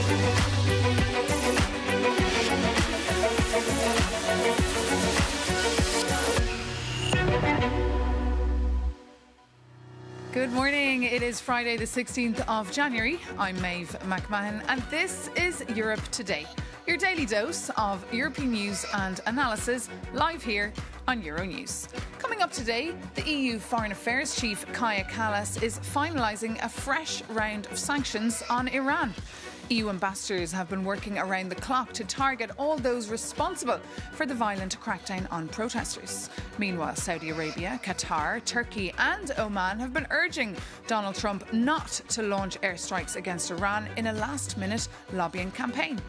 Good morning. It is Friday, the 16th of January. I'm Maeve McMahon, and this is Europe Today, your daily dose of European news and analysis, live here on Euronews. Coming up today, the EU Foreign Affairs Chief Kaja Kallas is finalising a fresh round of sanctions on Iran. EU ambassadors have been working around the clock to target all those responsible for the violent crackdown on protesters. Meanwhile, Saudi Arabia, Qatar, Turkey and Oman have been urging Donald Trump not to launch airstrikes against Iran in a last-minute lobbying campaign.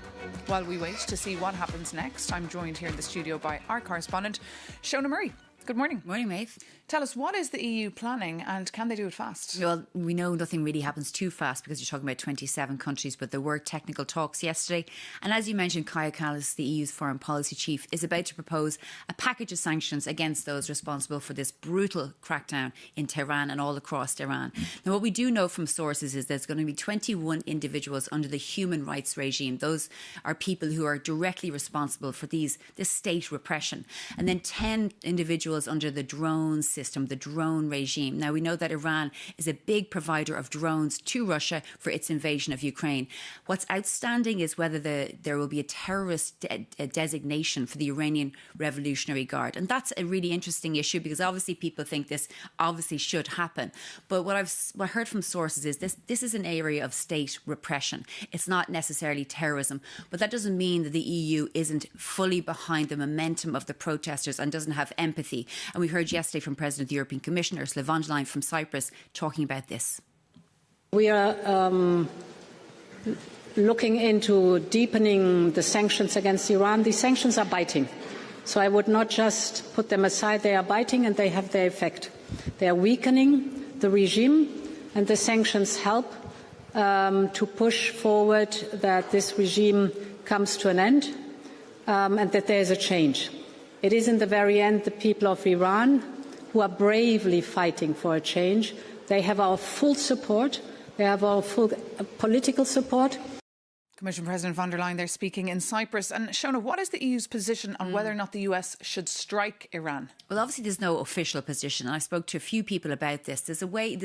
While we wait to see what happens next, I'm joined here in the studio by our correspondent, Shona Murray. Good morning. Morning, Maeve. Tell us, what is the EU planning and can they do it fast? Well, we know nothing really happens too fast because you're talking about 27 countries, but there were technical talks yesterday. And as you mentioned, Kaja Kallas, the EU's foreign policy chief, is about to propose a package of sanctions against those responsible for this brutal crackdown in Tehran and all across Iran. Now, what we do know from sources is there's going to be 21 individuals under the human rights regime. Those are people who are directly responsible for this state repression. And then 10 individuals under the drone system, the drone regime. Now, we know that Iran is a big provider of drones to Russia for its invasion of Ukraine. What's outstanding is whether there will be a terrorist designation for the Iranian Revolutionary Guard. And that's a really interesting issue because obviously people think this obviously should happen. But what I've heard from sources is this is an area of state repression. It's not necessarily terrorism. But that doesn't mean that the EU isn't fully behind the momentum of the protesters and doesn't have empathy. And we heard yesterday from President of the European Commission, Ursula von der Leyen from Cyprus, talking about this. We are looking into deepening the sanctions against Iran. These sanctions are biting. So I would not just put them aside. They are biting and they have their effect. They are weakening the regime, and the sanctions help to push forward that this regime comes to an end and that there is a change. It is in the very end the people of Iran who are bravely fighting for a change. They have our full support. They have our full political support. Commission President von der Leyen there speaking in Cyprus. And Shona, what is the EU's position on whether or not the US should strike Iran? Well, obviously there's no official position. I spoke to a few people about this. There's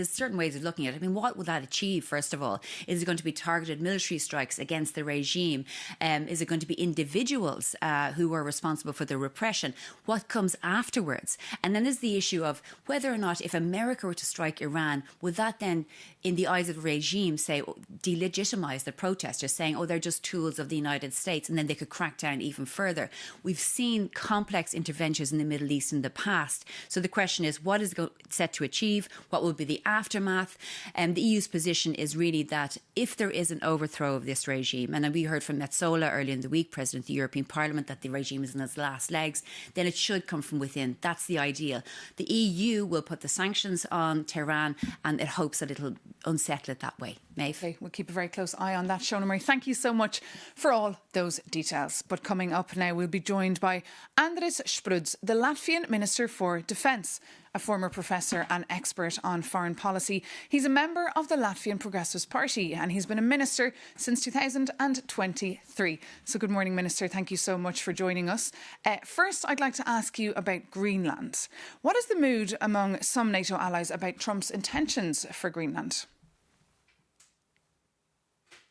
certain ways of looking at it. I mean, what would that achieve, first of all? Is it going to be targeted military strikes against the regime? Is it going to be individuals who are responsible for the repression? What comes afterwards? And then there's the issue of whether or not if America were to strike Iran, would that then, in the eyes of the regime, say, delegitimize the protesters, saying, they're just tools of the United States, and then they could crack down even further. We've seen complex interventions in the Middle East in the past. So the question is, what is it set to achieve? What will be the aftermath? And the EU's position is really that if there is an overthrow of this regime, and we heard from Metsola earlier in the week, President of the European Parliament, that the regime is in its last legs, then it should come from within. That's the ideal. The EU will put the sanctions on Tehran, and it hopes that it'll unsettle it that way. Maeve. Okay, we'll keep a very close eye on that, Shona Murray. Thank you so much for all those details. But coming up now, we'll be joined by Andris Spruds, the Latvian Minister for Defensa, a former professor and expert on foreign policy. He's a member of the Latvian Progressive Party and he's been a minister since 2023. So good morning, Minister. Thank you so much for joining us. First, I'd like to ask you about Greenland. What is the mood among some NATO allies about Trump's intentions for Greenland?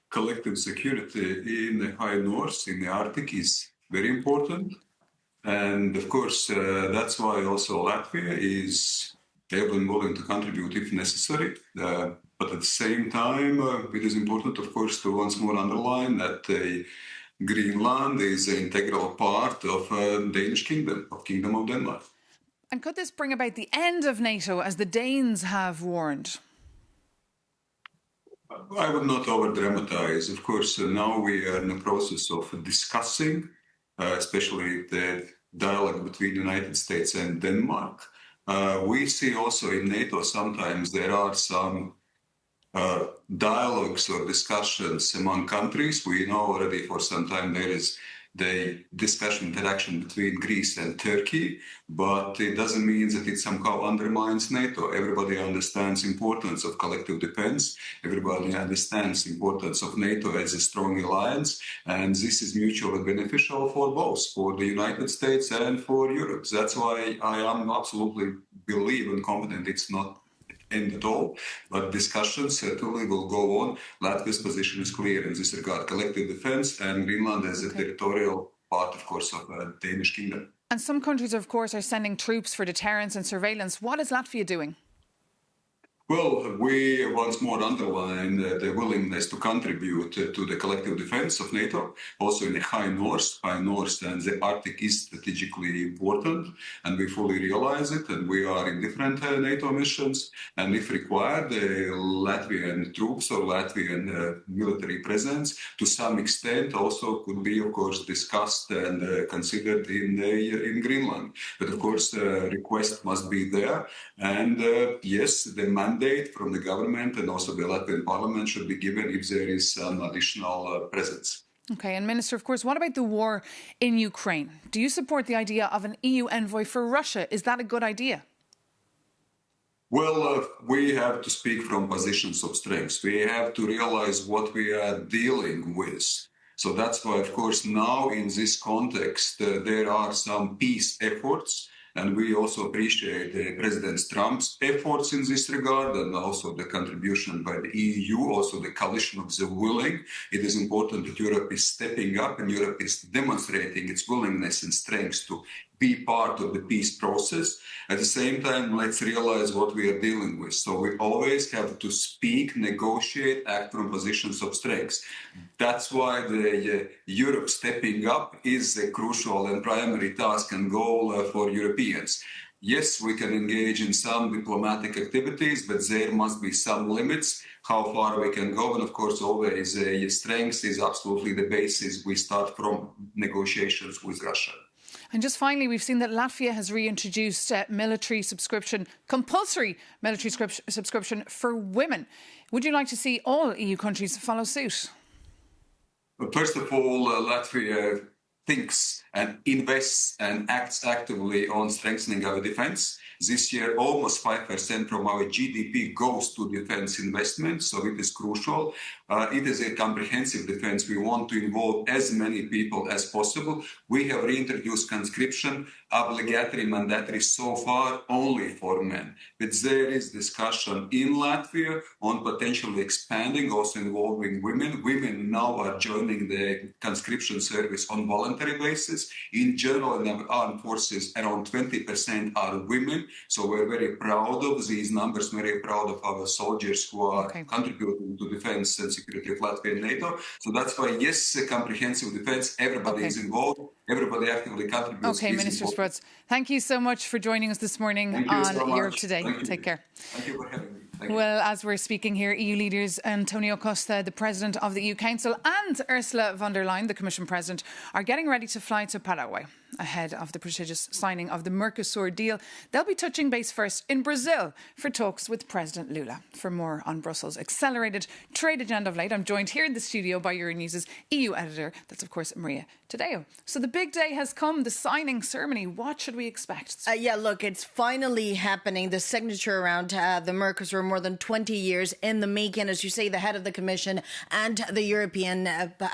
Collective security in the high north, in the Arctic, is very important. And of course, that's why also Latvia is able and willing to contribute if necessary. But at the same time, it is important, of course, to once more underline that Greenland is an integral part of Danish Kingdom of Denmark. And could this bring about the end of NATO, as the Danes have warned? I would not over-dramatize. Of course, now we are in the process of discussing, especially the dialogue between the United States and Denmark. We see also in NATO sometimes there are some dialogues or discussions among countries. We know already for some time there is the discussion, interaction between Greece and Turkey, but it doesn't mean that it somehow undermines NATO. Everybody understands the importance of collective defense. Everybody understands the importance of NATO as a strong alliance, and this is mutually beneficial for both, for the United States and for Europe. That's why I am absolutely believe and confident it's not end at all, but discussions certainly will go on. Latvia's position is clear in this regard: collective defense, and Greenland as a territorial part, of course, of the Danish kingdom. And some countries, of course, are sending troops for deterrence and surveillance. What is Latvia doing? Well, we once more underline the willingness to contribute to the collective defense of NATO, also in the High North. High North and the Arctic is strategically important, and we fully realize it, and we are in different NATO missions. And if required, the Latvian troops or Latvian military presence, to some extent, also could be, of course, discussed and considered in Greenland. But, of course, the request must be there. And, yes, the mandate from the government and also the Latvian parliament should be given if there is some additional presence. Okay, and Minister, of course, what about the war in Ukraine? Do you support the idea of an EU envoy for Russia? Is that a good idea? Well, we have to speak from positions of strength. We have to realize what we are dealing with. So that's why, of course, now in this context, there are some peace efforts. And we also appreciate President Trump's efforts in this regard, and also the contribution by the EU, also the coalition of the willing. It is important that Europe is stepping up and Europe is demonstrating its willingness and strength to be part of the peace process. At the same time, let's realize what we are dealing with. So we always have to speak, negotiate, act from positions of strength. That's why the Europe stepping up is a crucial and primary task and goal for Europeans. Yes, we can engage in some diplomatic activities, but there must be some limits how far we can go. And of course, always strength is absolutely the basis we start from negotiations with Russia. And just finally, we've seen that Latvia has reintroduced military subscription, compulsory military subscription for women. Would you like to see all EU countries follow suit? First of all, Latvia thinks and invests and acts actively on strengthening our defense. This year, almost 5% from our GDP goes to defense investment, so it is crucial. It is a comprehensive defense. We want to involve as many people as possible. We have reintroduced conscription, obligatory, mandatory so far only for men. But there is discussion in Latvia on potentially expanding, also involving women. Women now are joining the conscription service on voluntary basis. In general, in our armed forces, around 20% are women. So we're very proud of these numbers, very proud of our soldiers who are contributing to defense and security of Latvia and NATO. So that's why, yes, a comprehensive defense, everybody is involved, everybody actively contributes. Okay, Minister Sprutz, thank you so much for joining us this morning on Europe Today. Take care. Thank you for having me. Well, as we're speaking here, EU leaders Antonio Costa, the President of the EU Council, and Ursula von der Leyen, the Commission President, are getting ready to fly to Paraguay ahead of the prestigious signing of the Mercosur deal. They'll be touching base first in Brazil for talks with President Lula. For more on Brussels' accelerated trade agenda of late, I'm joined here in the studio by Euronews' EU editor. That's, of course, Maria Tadeo. So the big day has come, the signing ceremony. What should we expect? Look, it's finally happening. The signature around the Mercosur, more than 20 years in the making. As you say, the head of the Commission and the European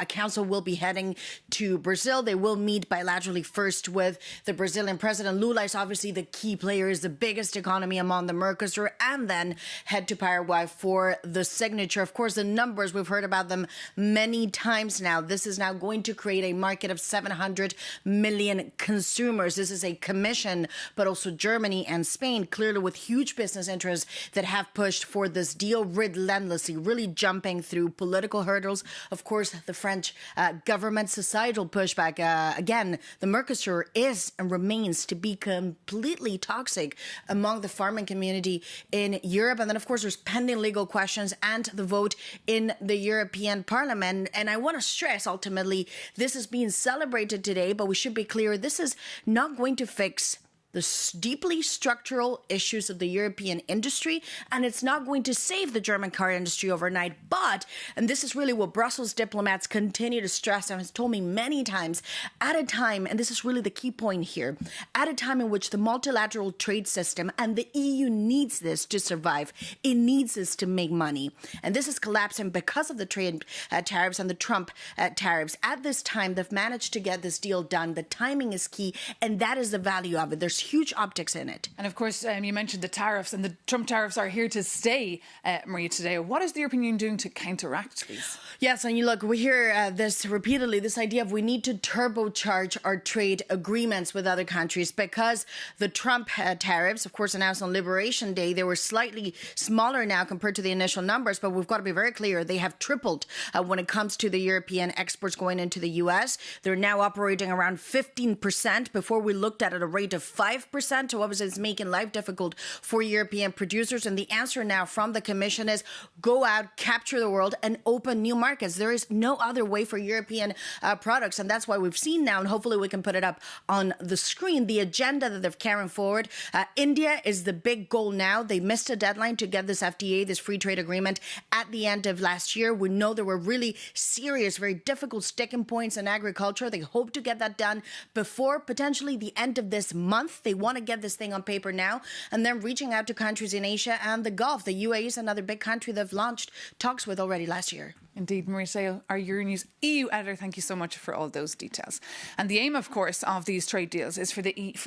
Council will be heading to Brazil. They will meet bilaterally first with the Brazilian President. Lula is obviously the key player, is the biggest economy among the Mercosur, and then head to Paraguay for the signature. Of course, the numbers, we've heard about them many times now. This is now going to create a market of 700 million consumers. This is a commission, but also Germany and Spain, clearly with huge business interests that have pushed for this deal relentlessly, really jumping through political hurdles. Of course, the French government, societal pushback. Again, the Mercosur is and remains to be completely toxic among the farming community in Europe. And then, of course, there's pending legal questions and the vote in the European Parliament. And I want to stress, ultimately, this is being celebrated today, but we should be clear, this is not going to fix the deeply structural issues of the European industry, and it's not going to save the German car industry overnight. But, and this is really what Brussels diplomats continue to stress and has told me many times, at a time, and this is really the key point here, at a time in which the multilateral trade system and the EU needs this to survive, it needs this to make money. And this is collapsing because of the trade tariffs and the Trump tariffs. At this time, they've managed to get this deal done. The timing is key, and that is the value of it. There's huge optics in it. And of course, you mentioned the tariffs, and the Trump tariffs are here to stay, Maria, today. What is the European Union doing to counteract these? Yes, and you look, we hear this repeatedly, this idea of we need to turbocharge our trade agreements with other countries because the Trump tariffs, of course, announced on Liberation Day, they were slightly smaller now compared to the initial numbers, but we've got to be very clear, they have tripled when it comes to the European exports going into the US. They're now operating around 15%. Before we looked at a rate of 5%, so obviously it's making life difficult for European producers. And the answer now from the Commission is go out, capture the world, and open new markets. There is no other way for European products. And that's why we've seen now, and hopefully we can put it up on the screen, the agenda that they're carrying forward. India is the big goal now. They missed a deadline to get this FTA, this free trade agreement, at the end of last year. We know there were really serious, very difficult sticking points in agriculture. They hope to get that done before potentially the end of this month. They want to get this thing on paper now, and then reaching out to countries in Asia and the Gulf. The UAE is another big country they've launched talks with already last year. Indeed, Maria Sale, our Euronews EU editor, thank you so much for all those details. And the aim, of course, of these trade deals is for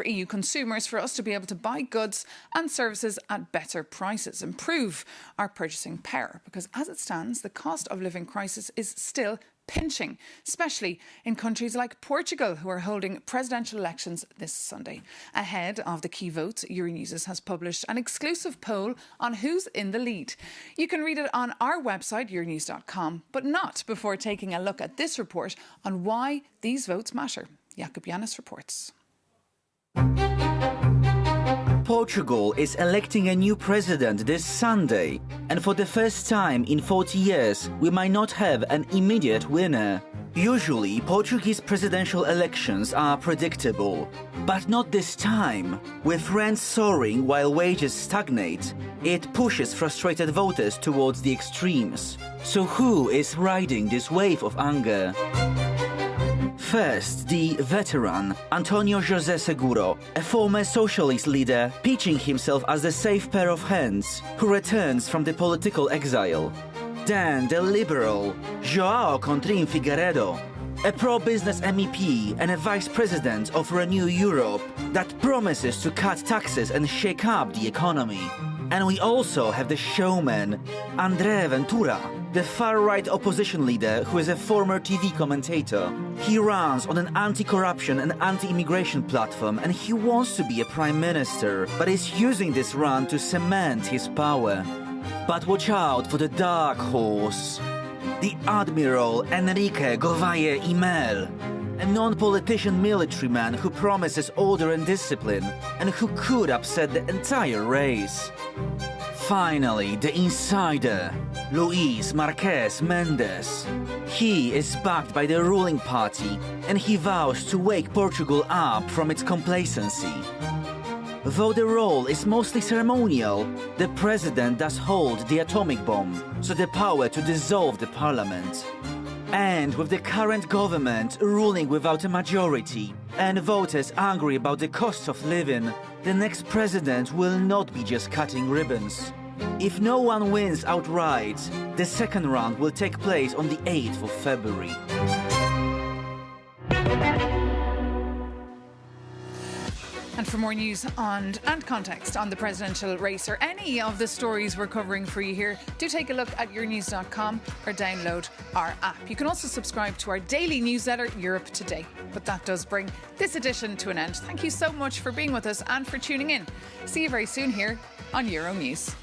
EU consumers, for us to be able to buy goods and services at better prices, improve our purchasing power, because as it stands, the cost of living crisis is still pinching, especially in countries like Portugal, who are holding presidential elections this Sunday. Ahead of the key votes, Euronews has published an exclusive poll on who's in the lead. You can read it on our website, euronews.com, but not before taking a look at this report on why these votes matter. Jakub Janis reports. Portugal is electing a new president this Sunday, and for the first time in 40 years, we might not have an immediate winner. Usually, Portuguese presidential elections are predictable, but not this time. With rents soaring while wages stagnate, it pushes frustrated voters towards the extremes. So who is riding this wave of anger? First, the veteran, Antonio José Seguro, a former socialist leader pitching himself as a safe pair of hands who returns from the political exile. Then the liberal, João Contrim Figueiredo, a pro-business MEP and a vice president of Renew Europe that promises to cut taxes and shake up the economy. And we also have the showman, André Ventura, the far-right opposition leader who is a former TV commentator. He runs on an anti-corruption and anti-immigration platform, and he wants to be a prime minister, but is using this run to cement his power. But watch out for the dark horse, the Admiral Enrique Gouveia y Mel, a non-politician military man who promises order and discipline, and who could upset the entire race. Finally, the insider, Luis Marques Mendes. He is backed by the ruling party, and he vows to wake Portugal up from its complacency. Though the role is mostly ceremonial, the president does hold the atomic bomb, so the power to dissolve the parliament. And with the current government ruling without a majority, and voters angry about the cost of living, the next president will not be just cutting ribbons. If no one wins outright, the second round will take place on the 8th of February. And for more news and context on the presidential race or any of the stories we're covering for you here, do take a look at euronews.com or download our app. You can also subscribe to our daily newsletter, Europe Today. But that does bring this edition to an end. Thank you so much for being with us and for tuning in. See you very soon here on Euronews.